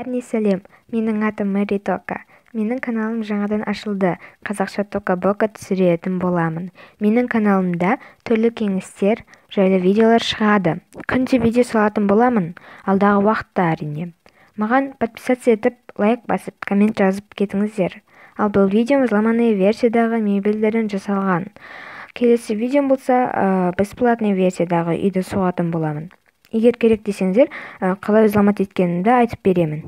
Бәріне сәлем, менің атым Мэри Тока. Менің каналым жаңадан ашылды. Қазақша Тока Бока түсіретін боламын. Менің каналымда түрлі кеңестер, жайлы видеолар шығады. Күнде видео салатын боламын, алдағы уақытта әрине. Маған подписаться етіп, лайк басып, коммент жазып кетіңіздер. Ал бұл видеом взломанный версиядағы мебельдерден жасалған. Келесі видеом болса, бесплатный версиядағы үйді соғатын боламын. Егер керек десеңіздер, қалай взломать еткенімді айтып беремін.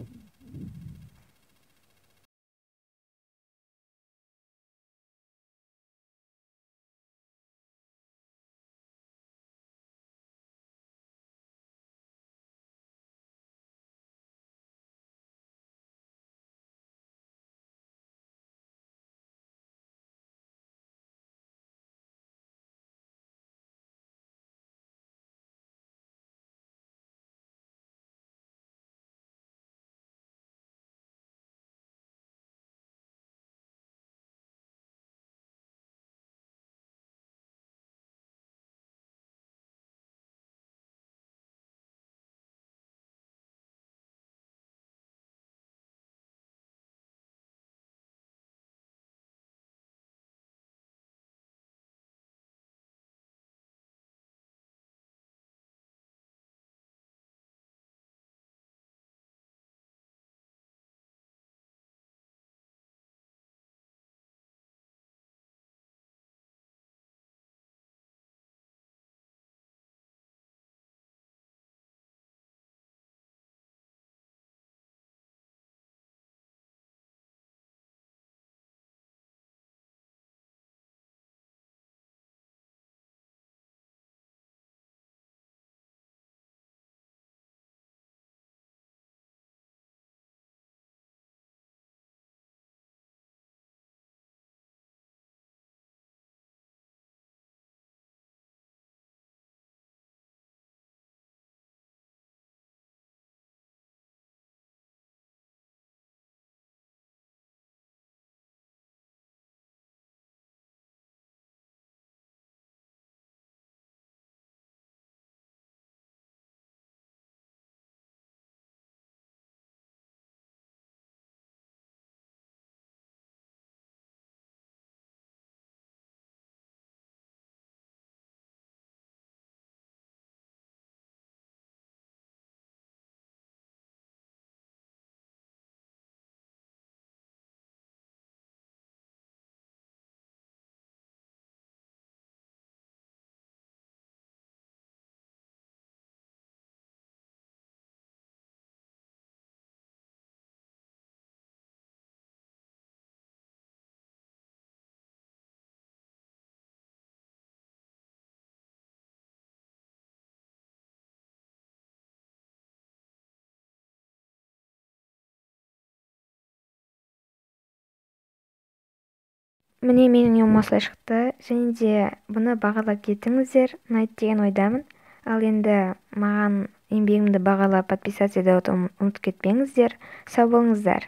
Міне менің үйім осылай шықты, және де бұны бағалап кетіңіздер, ұнайды деген ойдамын. Ал енді маған еңбегімді бағалап подписаться етуді ұмытып кетпеңіздер. Сау болыңыздар.